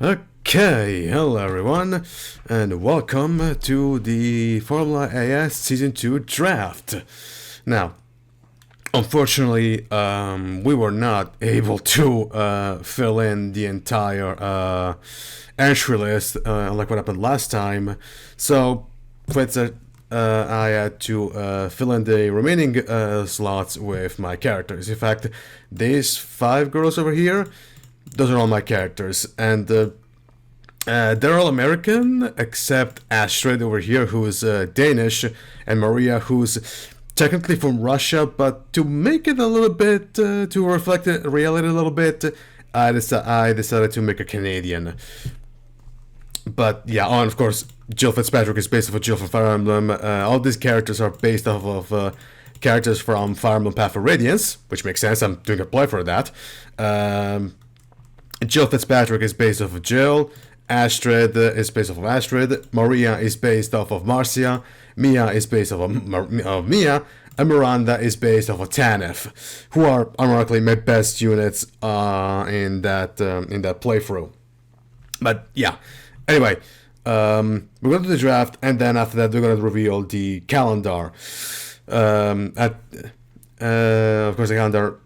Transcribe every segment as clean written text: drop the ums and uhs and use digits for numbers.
Okay, hello everyone, and welcome to the Formula AS Season 2 draft. Now, unfortunately, we were not able to fill in the entire entry list like what happened last time, so I had to fill in the remaining slots with my characters. In fact, these 5 girls over here, those are all my characters, and they're all American except Astrid over here, who is Danish, and Maria, who's technically from Russia, but to make it a little bit, to reflect the reality a little bit, I decided to make a Canadian. But yeah, and of course, Jill Fitzpatrick is based off of Jill from Fire Emblem. All these characters are based off of characters from Fire Emblem Path of Radiance, which makes sense. I'm doing a play for that. Jill Fitzpatrick is based off of Jill. Astrid is based off of Astrid. Maria is based off of Marcia. Mia is based off of Mia. And Miranda is based off of Tanef, who are ironically my best units in that playthrough. But yeah, anyway, we're going to do the draft, and then after that, we're going to reveal the calendar. Of course, the calendar.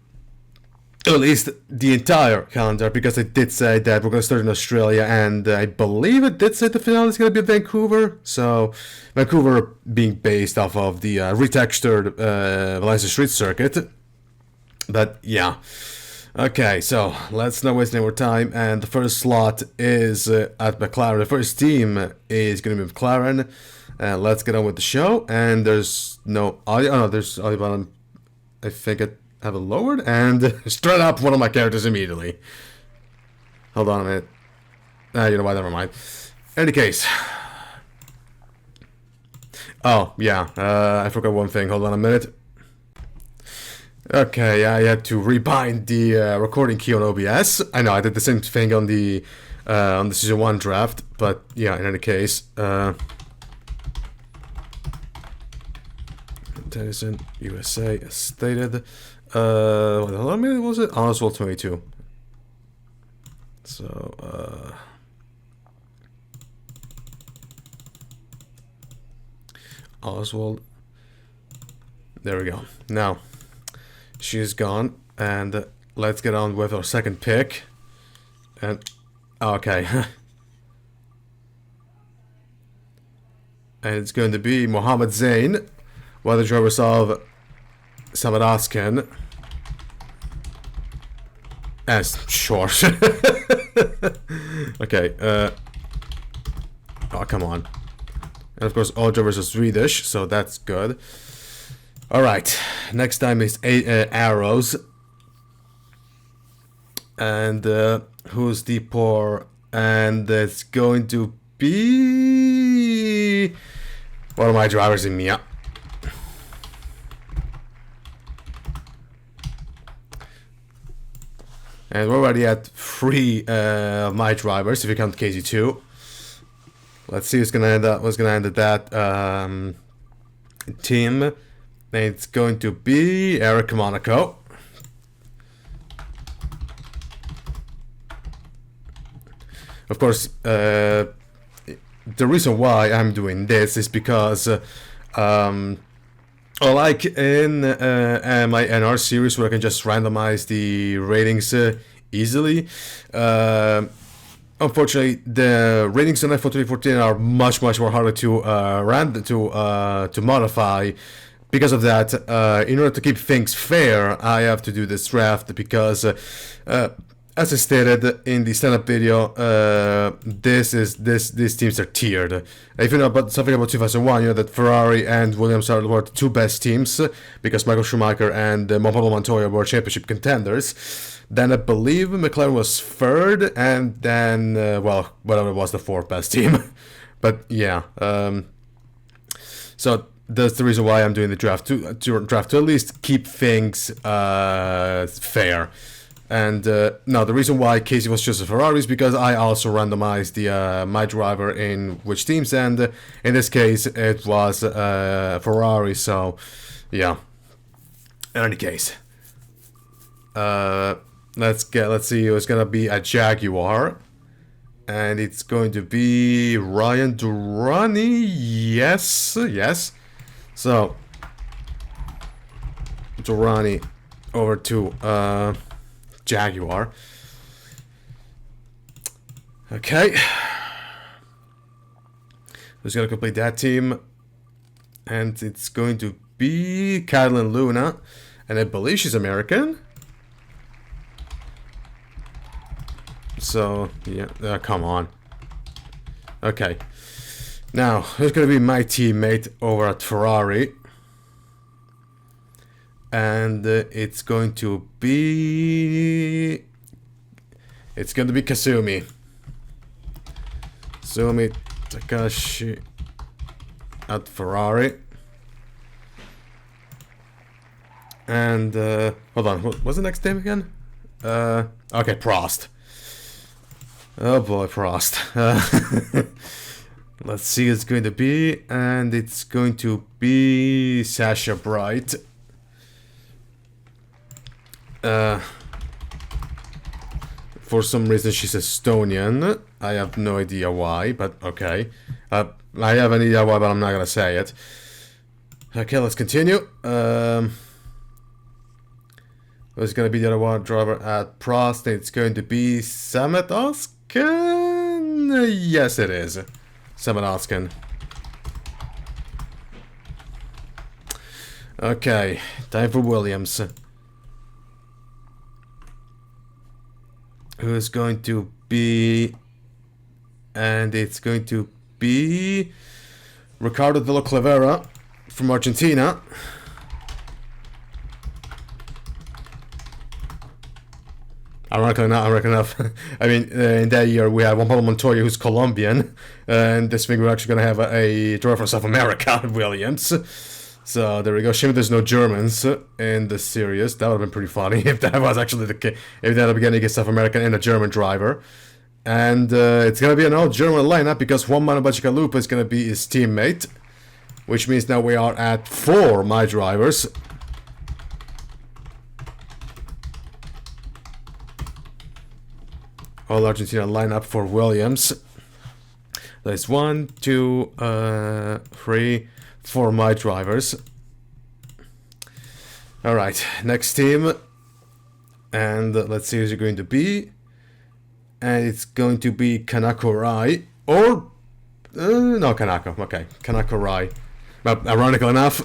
At least the entire calendar, because it did say that we're going to start in Australia, and I believe it did say the finale is going to be in Vancouver. So, Vancouver being based off of the retextured Valencia Street Circuit. But yeah. Okay, so let's not waste any more time. And the first slot is at McLaren. The first team is going to be McLaren. Let's get on with the show. And there's no audio. Oh, no, there's audio button. I think it. Have it lowered and straight up one of my characters immediately. Hold on a minute. You know what? Never mind. In any case. Oh, yeah. I forgot one thing. Hold on a minute. Okay, I had to rebind the recording key on OBS. I know I did the same thing on the Season 1 draft, but yeah, in any case. Tennyson, USA, as stated. What the hell was it? Oswald 22. So, Oswald. There we go. Now, she's gone, and let's get on with our second pick. And, okay. And it's going to be Mohammed Zain, while the drivers of Samaraskin. As short. Okay, oh, come on. And of course, all drivers are Swedish, so that's good. Alright, next time is Arrows. And who's the poor? And it's going to be one of my drivers in Mia. And we're already at 3 my drivers, if you count KZ2. Let's see who's gonna end up. What's gonna end at that team? And it's going to be Eric Monaco. Of course, the reason why I'm doing this is because, like in my NR series, where I can just randomize the ratings easily. Unfortunately, the ratings on F1 2014 are much more harder to to modify. Because of that, in order to keep things fair, I have to do this draft because, as I stated in the stand-up video, these teams are tiered. If you know about something about 2001, you know that Ferrari and Williams were the 2 best teams because Michael Schumacher and Pablo Montoya were championship contenders. Then I believe McLaren was 3rd, and then well, whatever was the 4th best team. But yeah, so that's the reason why I'm doing the draft to at least keep things fair. And no, the reason why Casey was chosen Ferrari is because I also randomized the my driver in which teams, and in this case it was Ferrari. So yeah. In any case, let's see. It's gonna be a Jaguar, And it's going to be Ryan Durrani. Yes, yes. So, Durrani over to Jaguar. Okay. Who's going to complete that team? And it's going to be Catalin Luna. And I believe she's American. So, yeah, come on. Okay. Now, who's going to be my teammate over at Ferrari? And it's going to be... It's going to be Kasumi. Kasumi Takashi at Ferrari. And, hold on, what's the next name again? Okay, Prost. Oh boy, Prost. Let's see, it's going to be, and it's going to be Sasha Bright. For some reason she's Estonian. I have no idea why, but okay. I have an idea why, but I'm not gonna say it. Okay, let's continue. Who's gonna be the other one driver at Prost? It's going to be Samet Oskan. Yes, it is. Samet Oskan. Okay, time for Williams. Who's going to be... And it's going to be... Ricardo de la Clavera from Argentina. Ironically enough, I mean, in that year we had Juan Pablo Montoya, who's Colombian, and this week we're actually going to have a driver from South America, Williams. So there we go. Shame there's no Germans in the series. That would have been pretty funny if that was actually the case. If they had begun against South American and a German driver. And it's going to be an all-German lineup because Juan Manuel Bacigalupa is going to be his teammate. Which means now we are at 4 my drivers. All Argentina lineup for Williams. There's 1, 2, 3, 4 my drivers. Alright, next team. And let's see who's it going to be. And it's going to be Kanako Rai. Or... no, Kanako. Okay, Kanako Rai. But ironically enough...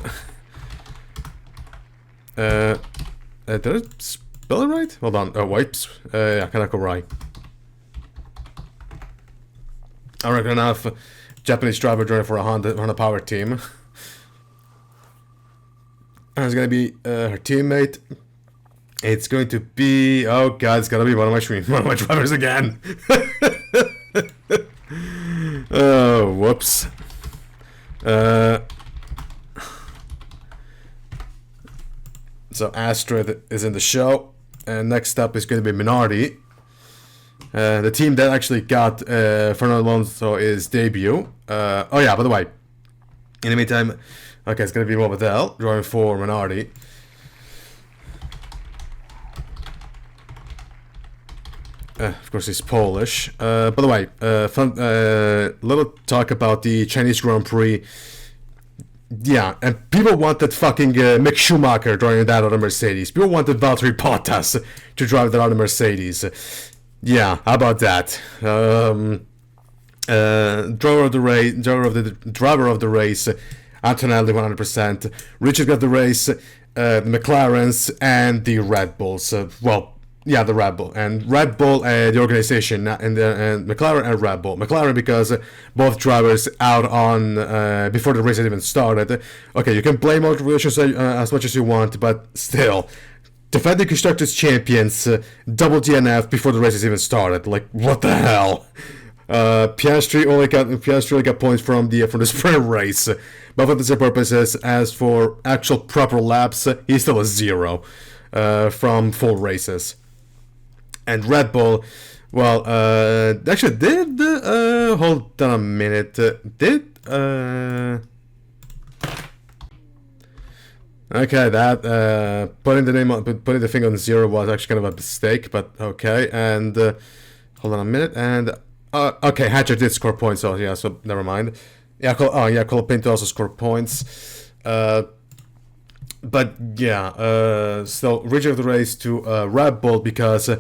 did I spell it right? Hold on. Wait. Yeah, Kanako Rai. Ironically enough, Japanese driver driving for a Honda Power team. And it's going to be her teammate. It's going to be... Oh god, it's going to be one of my drivers again. Oh, whoops. So Astrid is in the show. And next up is going to be Minardi. The team that actually got Fernando Alonso his debut. Oh yeah, by the way, in the meantime, okay, it's gonna be Morbidelli driving for Minardi. Of course, he's Polish. By the way, little talk about the Chinese Grand Prix. Yeah, and people wanted fucking Mick Schumacher driving that other Mercedes. People wanted Valtteri Bottas to drive that other Mercedes. Yeah, how about that? Driver of the race, Antonelli 100%. Richard got the race, the McLarens and the Red Bulls. Well, yeah, the Red Bull and the organization, and McLaren and Red Bull. McLaren because both drivers out on before the race had even started. Okay, you can blame Motor Relations as much as you want, but still. Defending Constructors Champions, double DNF before the race has even started. Like, what the hell? Piastri only got points from the sprint race. But for the purposes, as for actual proper laps, he's still a 0 from full races. And Red Bull, well, actually did, hold on a minute, okay, that, putting the finger on 0 was actually kind of a mistake, but okay, and, hold on a minute, and Okay, Hatcher did score points, so yeah, so never mind. Yeah, Colapinto also scored points. But yeah, so reaching the race to Red Bull because I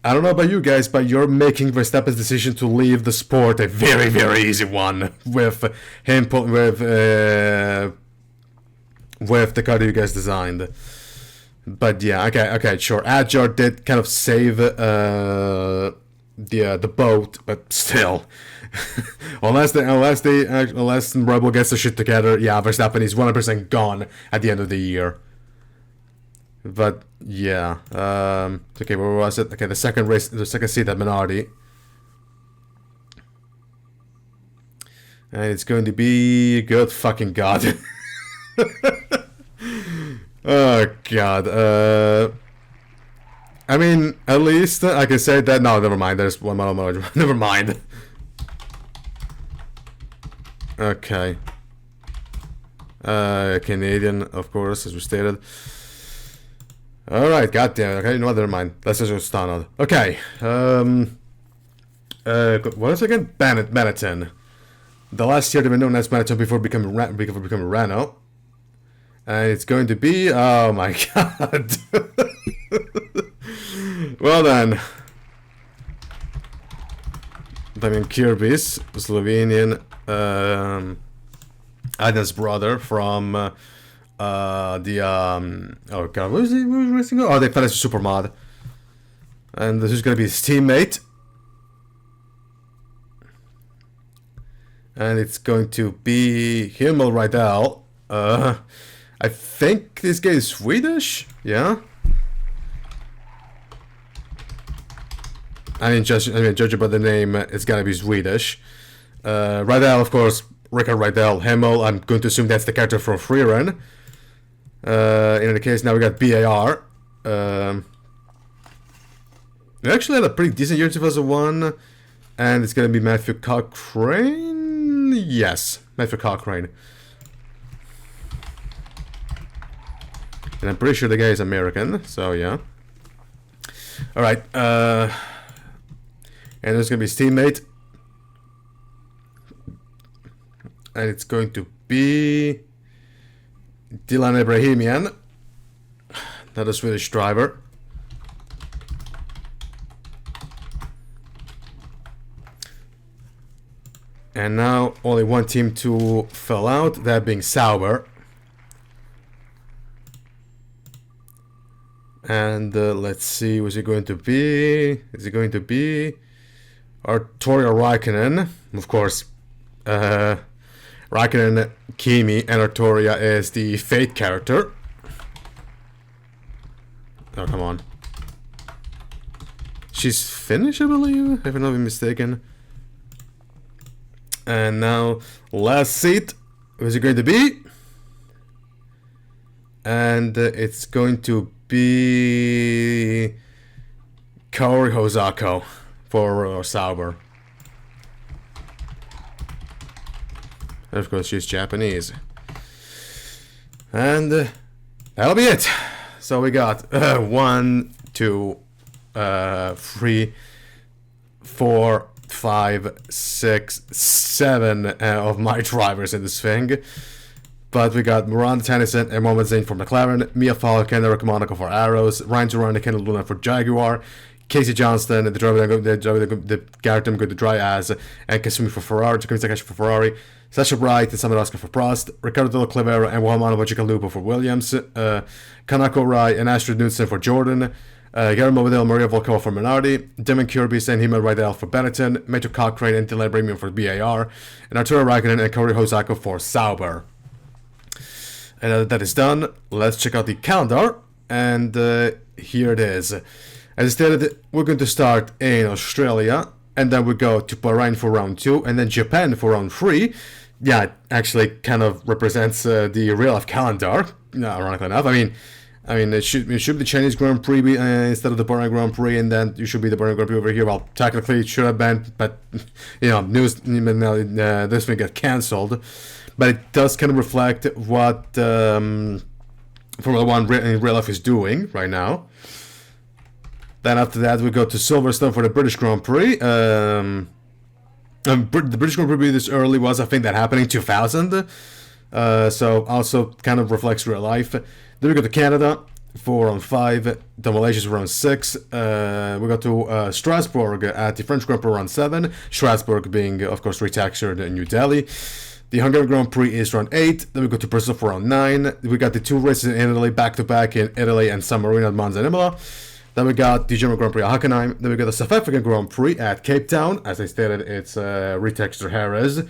don't know about you guys, but you're making Verstappen's decision to leave the sport a very, very easy one with him with the car that you guys designed. But yeah, okay, sure. Adjar did kind of save the boat, but still, unless Rebel gets the shit together, yeah, Verstappen is 100% gone at the end of the year. But yeah, okay, where was it? Okay, the second seat at Minardi, and it's going to be good fucking god. Oh god. I mean, at least I can say that. No, never mind. There's one more. Never mind. Okay. Canadian, of course, as we stated. Alright, goddamn. Okay, no, never mind. Let's just start on. Okay. What is it again? Benetton. The last year they were known as Benetton before becoming Renault. And it's going to be... Oh my god. Well then. Damian Kirby's Slovenian Adam's brother from oh god, who's racing? Oh, they finished Supermod. And this is gonna be his teammate. And it's going to be Himmel Rydell. I think this guy is Swedish? Yeah? Judging by the name, it's gotta be Swedish. Rydell, of course, Rickard Rydell. Himmel, I'm going to assume that's the character from Freerun. In any case, now we got BAR. We actually had a pretty decent year 2001. And it's gonna be Matthew Cochrane? Yes, Matthew Cochrane. And I'm pretty sure the guy is American, so yeah. Alright, and there's gonna be his teammate. And it's going to be Dylan Ibrahimian, not a Swedish driver. And now only one team to fill out, that being Sauber. And let's see, who's it going to be? Is it going to be Arturia Raikkonen? Of course, Raikkonen, Kimi, and Arturia is the Fate character. Oh, come on. She's Finnish, I believe, if I'm not mistaken. And now, last seat, who's it going to be? And it's going to be Kaori Hosako for Sauber. And of course, she's Japanese. And that'll be it. So we got 1, 2, 3, 4, 5, 6, 7 of my drivers in this thing. But we got Miranda Tennyson and Mohamed Zain for McLaren, Mia Falcon, Eric Monaco for Arrows, Ryan Durant and Kendall Luna for Jaguar, Casey Johnston, the driver the character I'm going to try as, and Kasumi for Ferrari, Takumi Takashi for Ferrari, Sasha Bright and Samuel Oscar for Prost, Ricardo De La Clivera and Juan Bajicalupo for Williams, Kanako Rai and Astrid Knudsen for Jordan, Guillermo Vidal, Maria Volkova for Minardi, Damon Kirby and Himmel Rydell for Benetton, Matthew Cochrane and Dylan Ibrahimian for BAR, and Arturo Raikkonen and Kaori Hosako for Sauber. And that is done. Let's check out the calendar. And here it is. As I stated, we're going to start in Australia. And then we go to Bahrain for round 2. And then Japan for round 3. Yeah, it actually kind of represents the real life calendar. Ironically enough. I mean, it should be the Chinese Grand Prix instead of the Bahrain Grand Prix. And then it should be the Bahrain Grand Prix over here. Well, technically it should have been. But, this one got cancelled. But it does kind of reflect what Formula 1 in real life is doing right now. Then after that, we go to Silverstone for the British Grand Prix. The British Grand Prix this early was, I think, that happened in 2000. So also kind of reflects real life. Then we go to Canada for round 5. The Malaysia's for round 6. We go to Strasbourg at the French Grand Prix round 7. Strasbourg being, of course, retextured in New Delhi. The Hungarian Grand Prix is round 8. Then we go to Brazil for round 9. We got the 2 races in Italy back-to-back in Italy and San Marino at Monza and Imola. Then we got the German Grand Prix at Hockenheim. Then we got the South African Grand Prix at Cape Town. As I stated, it's retextured Jerez. Then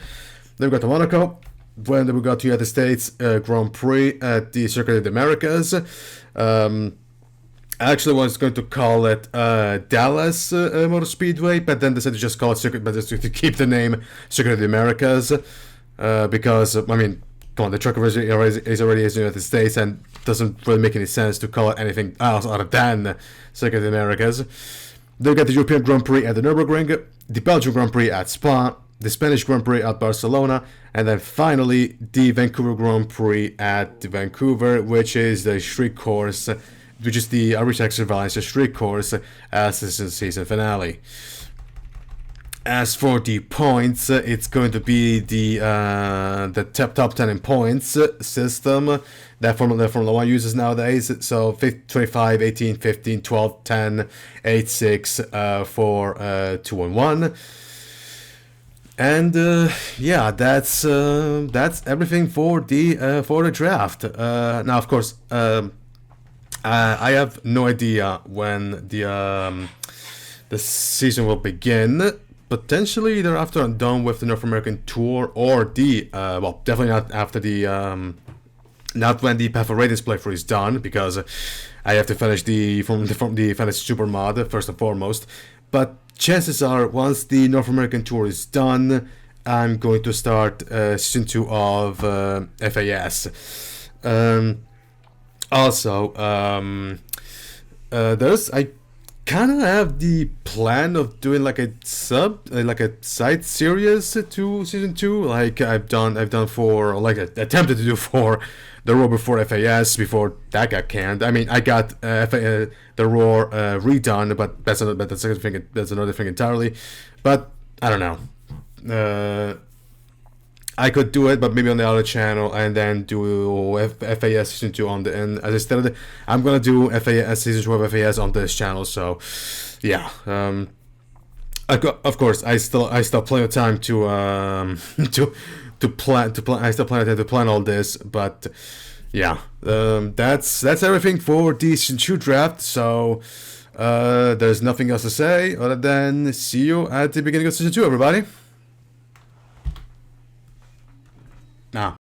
we got to Monaco. Then we got to the United States Grand Prix at the Circuit of the Americas. I actually was going to call it Dallas Motor Speedway, but then decided to just call it Circuit, but just to keep the name Circuit of the Americas. Because, I mean, come on, the truck is already in the United States and doesn't really make any sense to call it anything else other than Circuit of the Americas. Then we got the European Grand Prix at the Nürburgring, the Belgian Grand Prix at Spa, the Spanish Grand Prix at Barcelona, and then finally the Vancouver Grand Prix at Vancouver, which is the street course, which is the Retextured Valencia street course as this is the season finale. As for the points, it's going to be the top 10 in points system that Formula 1 uses nowadays. So 25, 18, 15, 12, 10, 8, 6, 4, 2, and 1. And yeah, that's everything for the draft. Now, of course, I have no idea when the season will begin. Potentially either after I'm done with the North American tour or the well, definitely not after the not when the Path of Radiance playthrough is done, because I have to finish the Fantasy Super mod first and foremost. But chances are, once the North American tour is done, I'm going to start season 2 of FAS. Also, I kind of have the plan of doing like a side series to season 2, like I've done for, like, attempted to do for the Roar before FAS, before that got canned. I mean, I got the Roar redone, but that's another thing entirely. But I don't know. I could do it, but maybe on the other channel, and then do FAS season 2 on the end. As I stated, I'm gonna do FAS season 2 of FAS on this channel. So, yeah. Of course, I still plenty of time to plan. I still plan to plan all this, but yeah. That's everything for the season 2 draft. So, there's nothing else to say other than see you at the beginning of season 2, everybody. Nah.